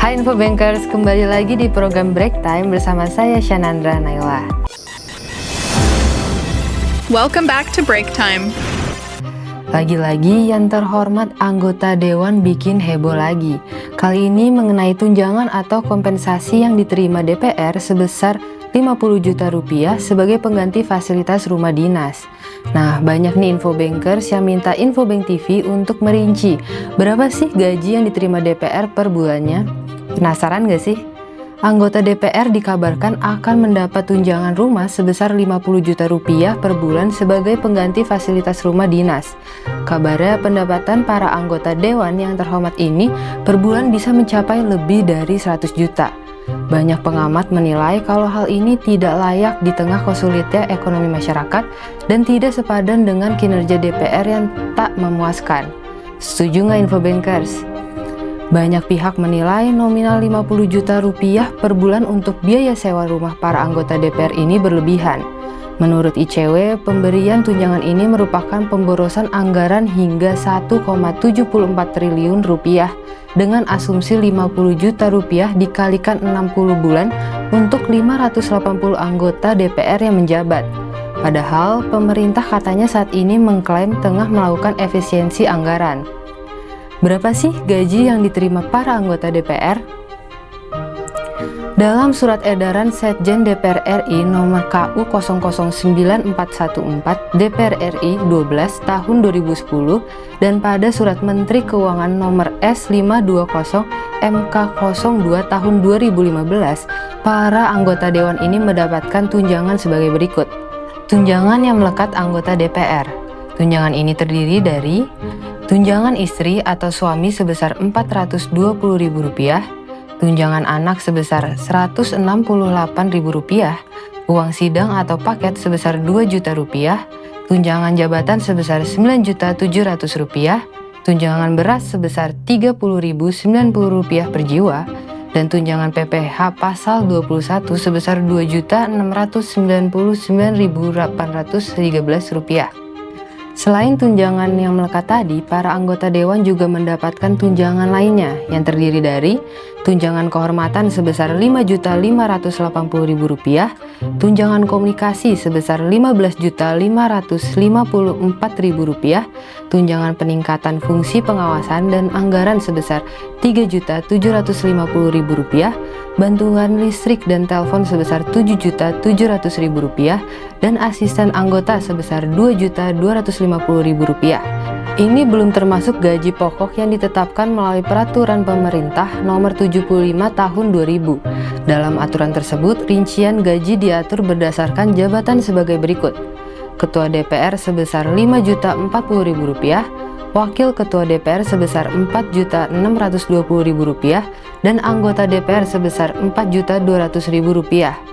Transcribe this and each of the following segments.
Hai Infobankers, kembali lagi di program Break Time bersama saya Shanandra Naila. Welcome back to Break Time. Lagi-lagi yang terhormat anggota Dewan bikin heboh lagi. Kali ini mengenai tunjangan atau kompensasi yang diterima DPR sebesar 50 juta rupiah sebagai pengganti fasilitas rumah dinas. Nah, banyak nih Infobankers yang minta Infobank TV untuk merinci berapa sih gaji yang diterima DPR per bulannya. Penasaran gak sih? Anggota DPR dikabarkan akan mendapat tunjangan rumah sebesar 50 juta rupiah per bulan sebagai pengganti fasilitas rumah dinas. Kabarnya pendapatan para anggota dewan yang terhormat ini per bulan bisa mencapai lebih dari 100 juta. Banyak pengamat menilai kalau hal ini tidak layak di tengah kesulitnya ekonomi masyarakat dan tidak sepadan dengan kinerja DPR yang tak memuaskan. Setuju nggak Infobankers? Banyak pihak menilai nominal 50 juta rupiah per bulan untuk biaya sewa rumah para anggota DPR ini berlebihan. Menurut ICW, pemberian tunjangan ini merupakan pemborosan anggaran hingga 1,74 triliun rupiah dengan asumsi 50 juta rupiah dikalikan 60 bulan untuk 580 anggota DPR yang menjabat. Padahal pemerintah katanya saat ini mengklaim tengah melakukan efisiensi anggaran. Berapa sih gaji yang diterima para anggota DPR? Dalam surat edaran Setjen DPR RI nomor KU 009414 DPR RI 12 tahun 2010 dan pada surat Menteri Keuangan nomor S520 MK02 tahun 2015, para anggota dewan ini mendapatkan tunjangan sebagai berikut. Tunjangan yang melekat anggota DPR. Tunjangan ini terdiri dari tunjangan istri atau suami sebesar Rp420.000, tunjangan anak sebesar Rp168.000, uang sidang atau paket sebesar Rp2 juta, tunjangan jabatan sebesar Rp9.700.000, tunjangan beras sebesar Rp30.090 per jiwa, dan tunjangan PPh pasal 21 sebesar Rp2.699.813. Selain tunjangan yang melekat tadi, para anggota dewan juga mendapatkan tunjangan lainnya yang terdiri dari tunjangan kehormatan sebesar Rp5.580.000, tunjangan komunikasi sebesar Rp15.554.000, tunjangan peningkatan fungsi pengawasan dan anggaran sebesar Rp3.750.000, bantuan listrik dan telepon sebesar Rp7.700.000, dan asisten anggota sebesar Rp2.250.000. Ini belum termasuk gaji pokok yang ditetapkan melalui peraturan pemerintah nomor 75 tahun 2000. Dalam aturan tersebut, rincian gaji diatur berdasarkan jabatan sebagai berikut. Ketua DPR sebesar Rp5.040.000, Wakil Ketua DPR sebesar Rp4.620.000, dan anggota DPR sebesar Rp4.200.000.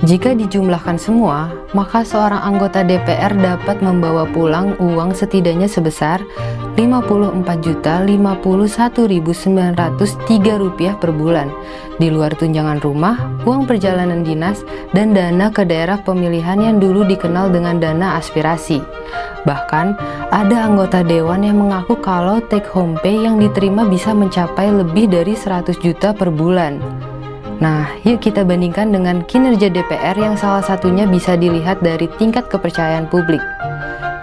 Jika dijumlahkan semua, maka seorang anggota DPR dapat membawa pulang uang setidaknya sebesar Rp54.051.903 per bulan, di luar tunjangan rumah, uang perjalanan dinas, dan dana ke daerah pemilihan yang dulu dikenal dengan dana aspirasi. Bahkan, ada anggota dewan yang mengaku kalau take home pay yang diterima bisa mencapai lebih dari 100 juta per bulan. Nah, yuk kita bandingkan dengan kinerja DPR yang salah satunya bisa dilihat dari tingkat kepercayaan publik.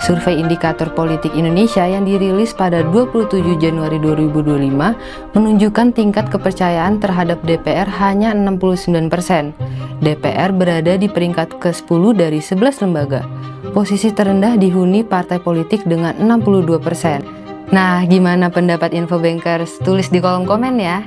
Survei Indikator Politik Indonesia yang dirilis pada 27 Januari 2025 menunjukkan tingkat kepercayaan terhadap DPR hanya 69%. DPR berada di peringkat ke-10 dari 11 lembaga. Posisi terendah dihuni partai politik dengan 62%. Nah, gimana pendapat Infobankers? Tulis di kolom komen ya.